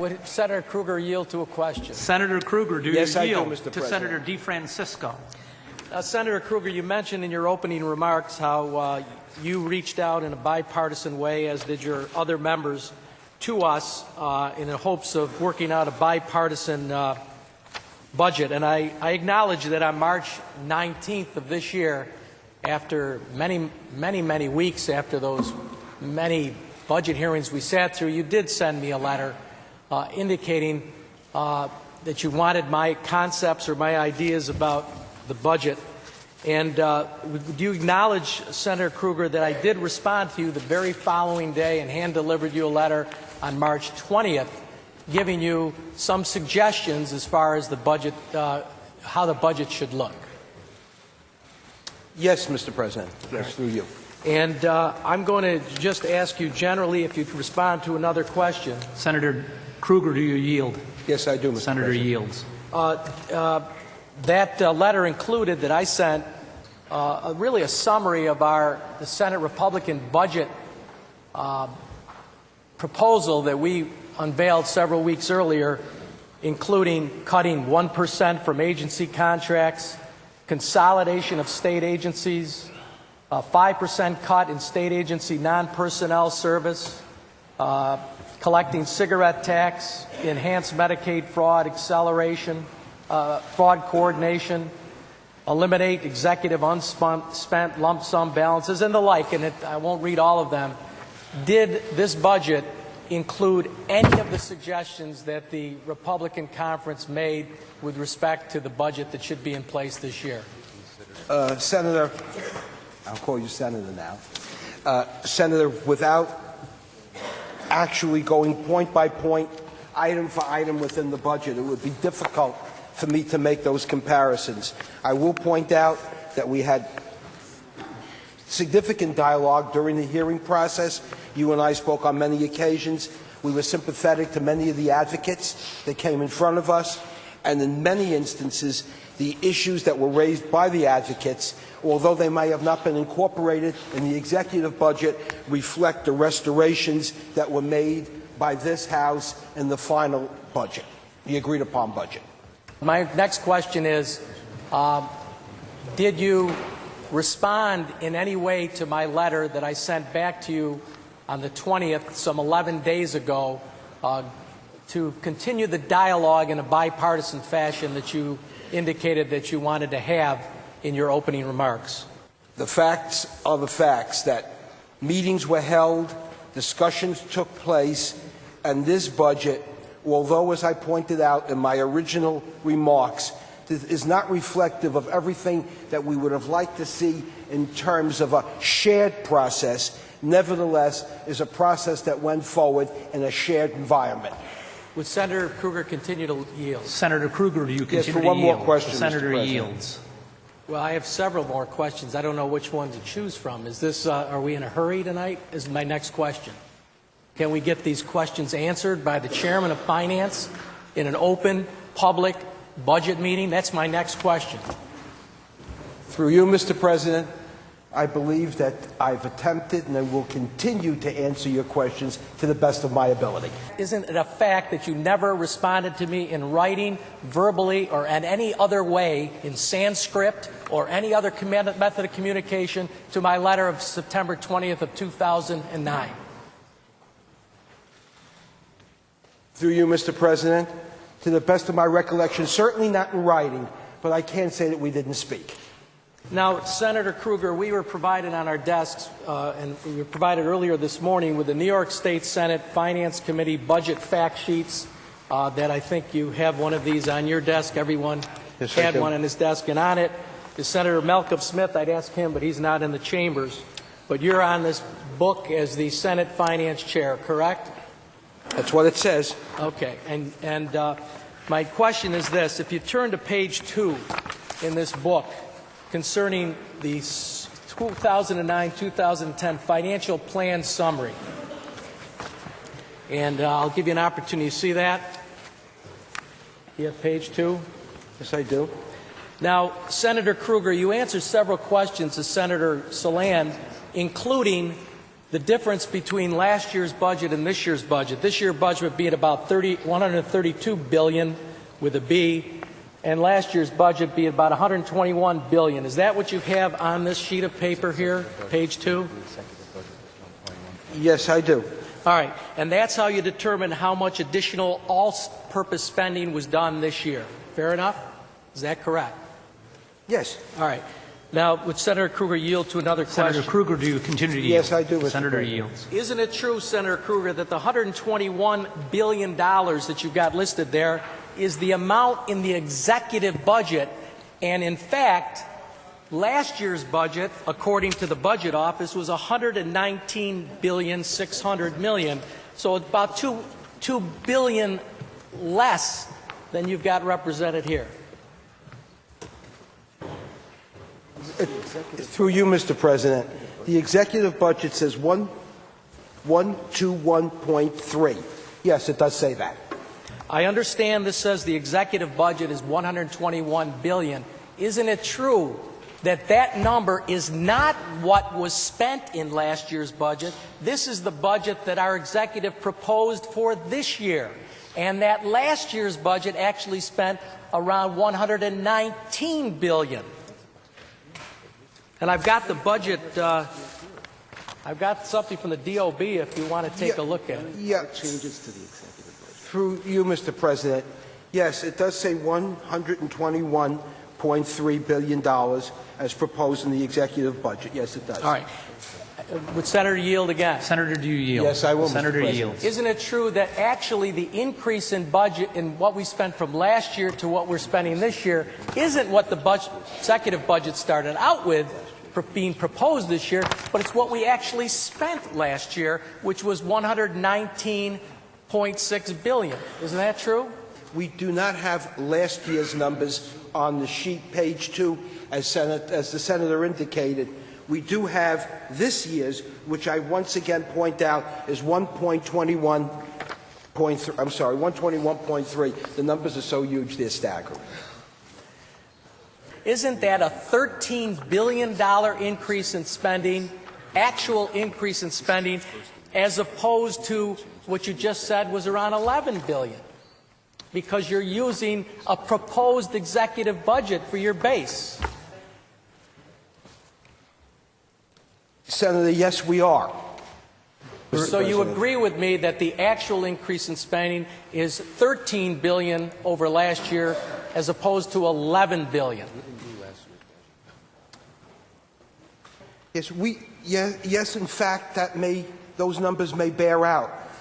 Would Senator Kruger yield to a question? Senator Kruger, do Yes, you I do, yield Mr. to President. Senator DeFrancisco? Senator Kruger, you mentioned in your opening remarks how you reached out in a bipartisan way, as did your other members, to us in the hopes of working out a bipartisan budget. And I acknowledge that on March 19th of this year, after many weeks after those many budget hearings we sat through, you did send me a letter indicating that you wanted my concepts or my ideas about the budget. And do you acknowledge, Senator Kruger, that I did respond to you the very following day and hand-delivered you a letter on March 20th giving you some suggestions as far as the budget, how the budget should look? Yes, Mr. President. Yes, through you. And I'm going to just ask you generally if you could respond to another question. Senator Kruger, do you yield? Yes, I do, Mr. Senator President. yields. That letter included that I sent really a summary of the Senate Republican budget proposal that we unveiled several weeks earlier, including cutting 1% from agency contracts, consolidation of state agencies, a 5% cut in state agency non-personnel service, collecting cigarette tax, enhanced Medicaid fraud acceleration, fraud coordination, eliminate executive unspent lump sum balances, and the like. And I won't read all of them. Did this budget include any of the suggestions that the Republican conference made with respect to the budget that should be in place this year? Senator, I'll call you Senator now. Senator, without actually going point by point, item for item within the budget, it would be difficult for me to make those comparisons. I will point out that we had significant dialogue during the hearing process. You and I spoke on many occasions. We were sympathetic to many of the advocates that came in front of us, and in many instances, the issues that were raised by the advocates, although they may have not been incorporated in the executive budget, reflect the restorations that were made by this House in the final budget, the agreed-upon budget. My next question is, did you respond in any way to my letter that I sent back to you on the 20th, some 11 days ago, to continue the dialogue in a bipartisan fashion that you indicated that you wanted to have in your opening remarks? The facts are the facts, that meetings were held, discussions took place, and this budget, although, as I pointed out in my original remarks, is not reflective of everything that we would have liked to see in terms of a shared process, nevertheless is a process that went forward in a shared environment. Would Senator Kruger continue to yield? Senator Kruger, do you continue Yes, for to one yield? more question, The Mr. Senator President. yields. Well, I have several more questions. I don't know which one to choose from. Is this, are we in a hurry tonight? Is my next question. Can we get these questions answered by the Chairman of Finance in an open, public budget meeting? That's my next question. Through you, Mr. President, I believe that I've attempted and I will continue to answer your questions to the best of my ability. Isn't it a fact that you never responded to me in writing, verbally, or in any other way, in Sanskrit or any other method of communication, to my letter of September 20th of 2009? Through you, Mr. President, to the best of my recollection, certainly not in writing, but I can't say that we didn't speak. Now, Senator Kruger, we were provided on our desks, and we were provided earlier this morning with the New York State Senate Finance Committee budget fact sheets that I think you have one of these on your desk. Everyone Yes, I had do. one on his desk, and on it is Senator Malcolm Smith. I'd ask him, but he's not in the chambers. But you're on this book as the Senate Finance Chair, correct? That's what it says. Okay. And my question is this. If you turn to page 2 in this book, concerning the 2009-2010 financial plan summary. And I'll give you an opportunity to see that. You have page 2? Yes, I do. Now, Senator Kruger, you answered several questions to Senator Saland, including the difference between last year's budget and this year's budget. This year's budget would be at about 132 billion with a B, and last year's budget be about 121 billion. Is that what you have on this sheet of paper here, page 2? Yes, I do. All right, and that's how you determine how much additional all-purpose spending was done this year. Fair enough? Is that correct? Yes. All right. Now, would Senator Kruger yield to another question? Senator Kruger, do you continue to yield? Yes, I do, Mr. Senator President. yields. Isn't it true, Senator Kruger, that the $121 billion that you've got listed there is the amount in the executive budget, and in fact, last year's budget, according to the Budget Office, was $119.6 billion, so it's about $2 billion less than you've got represented here. Through you, Mr. President, the executive budget says 121.3. Yes, it does say that. I understand this says the executive budget is $121 billion. Isn't it true that that number is not what was spent in last year's budget? This is the budget that our executive proposed for this year, and that last year's budget actually spent around $119 billion. And I've got the budget, I've got something from the DOB if you want to take a look at it. Yeah. Changes to the executive budget. Through you, Mr. President, yes, it does say $121.3 billion as proposed in the executive budget. Yes, it does. All right. Would Senator yield again? Senator, do you yield? Yes, I will, Mr. Senator President. yields. Isn't it true that actually the increase in budget in what we spent from last year to what we're spending this year isn't what the executive budget started out with being proposed this year, but it's what we actually spent last year, which was $119.6 billion. Isn't that true? We do not have last year's numbers on the sheet, page 2, as the Senator indicated. We do have this year's, which I once again point out is 121.3. The numbers are so huge, they're staggering. Isn't that a $13 billion increase in spending, actual increase in spending, as opposed to what you just said was around $11 billion? Because you're using a proposed executive budget for your base. Senator, yes, we are. So you agree with me that the actual increase in spending is $13 billion over last year as opposed to $11 billion? Yes, in fact, those numbers may bear out.